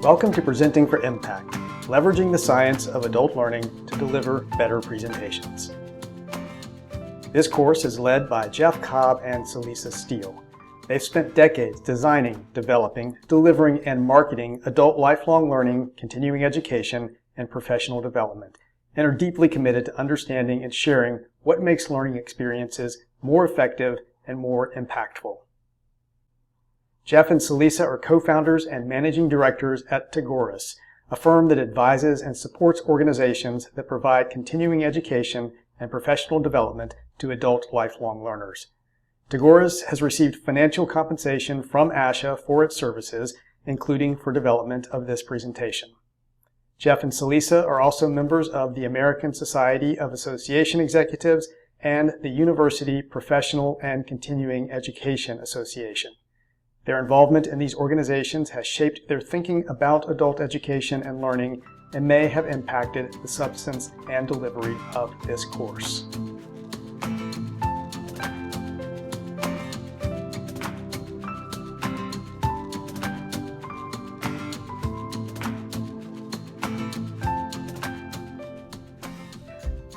Welcome to Presenting for Impact, leveraging the science of adult learning to deliver better presentations. This course is led by Jeff Cobb and Celisa Steele. They've spent decades designing, developing, delivering, and marketing adult lifelong learning, continuing education, and professional development, and are deeply committed to understanding and sharing what makes learning experiences more effective and more impactful. Jeff and Celisa are co-founders and managing directors at Tagoras, a firm that advises and supports organizations that provide continuing education and professional development to adult lifelong learners. Tagoras has received financial compensation from ASHA for its services, including for development of this presentation. Jeff and Celisa are also members of the American Society of Association Executives and the University Professional and Continuing Education Association. Their involvement in these organizations has shaped their thinking about adult education and learning and may have impacted the substance and delivery of this course.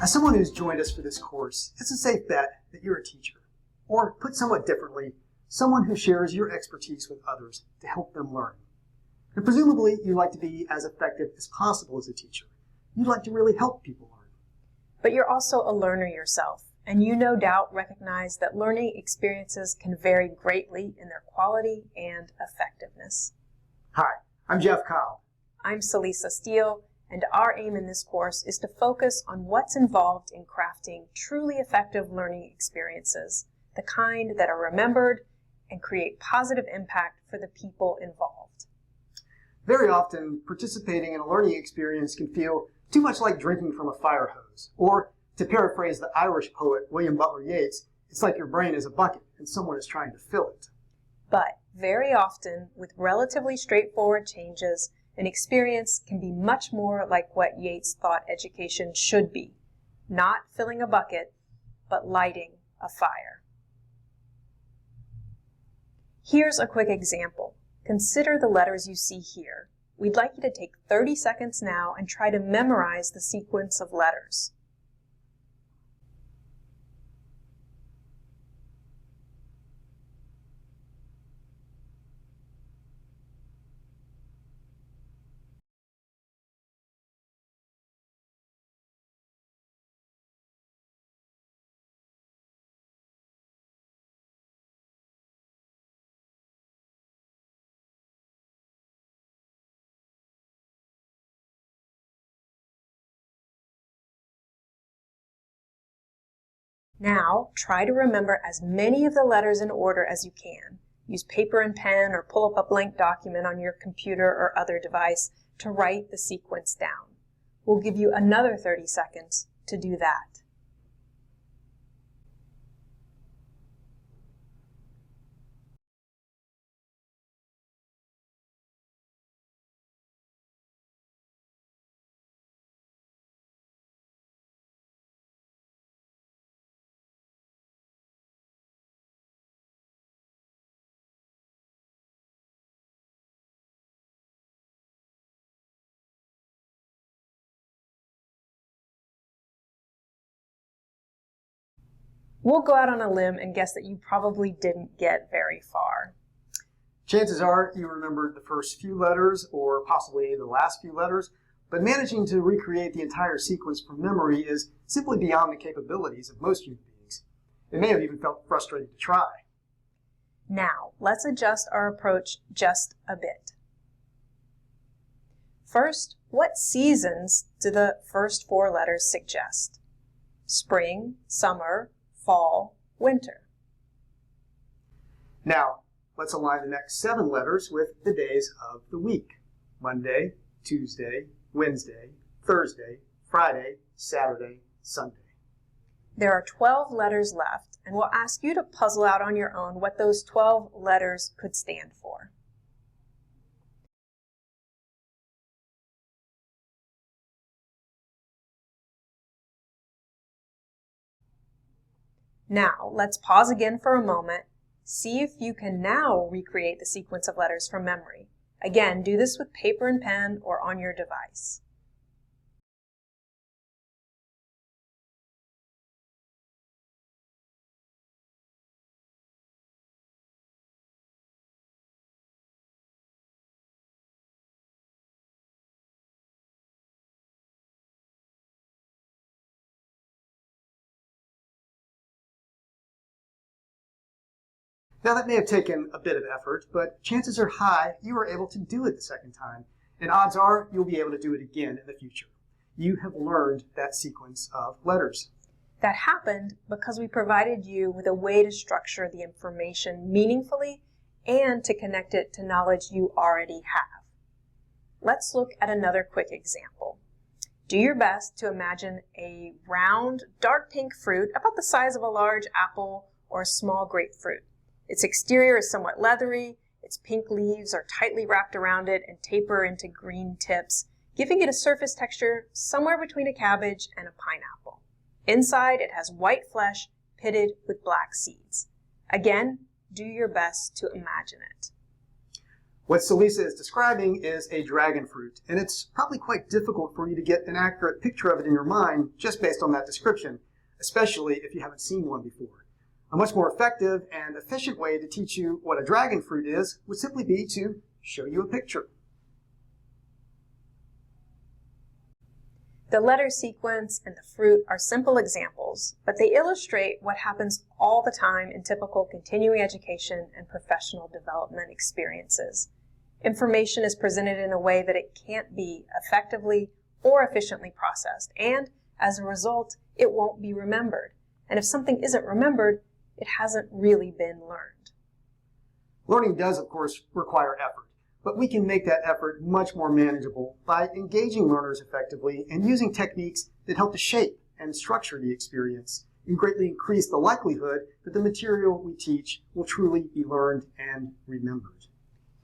As someone who's joined us for this course, it's a safe bet that you're a teacher, or put somewhat differently, someone who shares your expertise with others to help them learn. And presumably, you'd like to be as effective as possible as a teacher. You'd like to really help people learn. But you're also a learner yourself, and you no doubt recognize that learning experiences can vary greatly in their quality and effectiveness. Hi, I'm Jeff Cobb. I'm Celisa Steele, and our aim in this course is to focus on what's involved in crafting truly effective learning experiences, the kind that are remembered and create positive impact for the people involved. Very often, participating in a learning experience can feel too much like drinking from a fire hose. Or, to paraphrase the Irish poet William Butler Yeats, it's like your brain is a bucket and someone is trying to fill it. But very often, with relatively straightforward changes, an experience can be much more like what Yeats thought education should be, not filling a bucket, but lighting a fire. Here's a quick example. Consider the letters you see here. We'd like you to take 30 seconds now and try to memorize the sequence of letters. Now, try to remember as many of the letters in order as you can. Use paper and pen or pull up a blank document on your computer or other device to write the sequence down. We'll give you another 30 seconds to do that. We'll go out on a limb and guess that you probably didn't get very far. Chances are you remembered the first few letters or possibly the last few letters, but managing to recreate the entire sequence from memory is simply beyond the capabilities of most human beings. It may have even felt frustrating to try. Now, let's adjust our approach just a bit. First, what seasons do the first 4 letters suggest? Spring, summer, fall, winter. Now, let's align the next 7 letters with the days of the week. Monday, Tuesday, Wednesday, Thursday, Friday, Saturday, Sunday. There are 12 letters left, and we'll ask you to puzzle out on your own what those 12 letters could stand for. Now, let's pause again for a moment, see if you can now recreate the sequence of letters from memory, Again, do this with paper and pen or on your device. Now that may have taken a bit of effort, but chances are high you were able to do it the second time, and odds are you'll be able to do it again in the future. You have learned that sequence of letters. That happened because we provided you with a way to structure the information meaningfully and to connect it to knowledge you already have. Let's look at another quick example. Do your best to imagine a round, dark pink fruit about the size of a large apple or a small grapefruit. Its exterior is somewhat leathery, its pink leaves are tightly wrapped around it and taper into green tips, giving it a surface texture somewhere between a cabbage and a pineapple. Inside, it has white flesh pitted with black seeds. Again, do your best to imagine it. What Celisa is describing is a dragon fruit, and it's probably quite difficult for you to get an accurate picture of it in your mind just based on that description, especially if you haven't seen one before. A much more effective and efficient way to teach you what a dragon fruit is would simply be to show you a picture. The letter sequence and the fruit are simple examples, but they illustrate what happens all the time in typical continuing education and professional development experiences. Information is presented in a way that it can't be effectively or efficiently processed, and as a result, it won't be remembered. And if something isn't remembered, it hasn't really been learned. Learning does, of course, require effort, but we can make that effort much more manageable by engaging learners effectively and using techniques that help to shape and structure the experience and greatly increase the likelihood that the material we teach will truly be learned and remembered.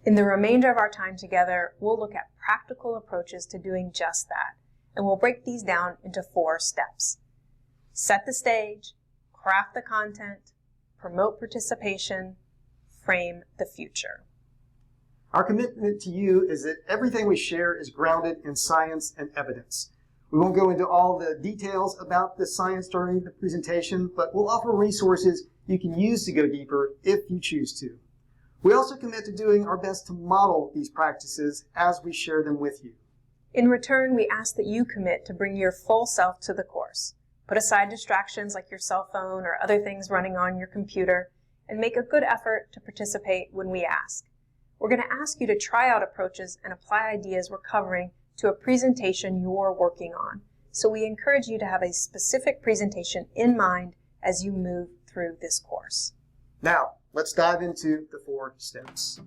In the remainder of our time together, we'll look at practical approaches to doing just that, and we'll break these down into 4 steps. Set the stage, craft the content, promote participation, frame the future. Our commitment to you is that everything we share is grounded in science and evidence. We won't go into all the details about the science during the presentation, but we'll offer resources you can use to go deeper if you choose to. We also commit to doing our best to model these practices as we share them with you. In return, we ask that you commit to bring your full self to the course. Put aside distractions like your cell phone or other things running on your computer, and make a good effort to participate when we ask. We're going to ask you to try out approaches and apply ideas we're covering to a presentation you're working on. So we encourage you to have a specific presentation in mind as you move through this course. Now, let's dive into the 4 steps.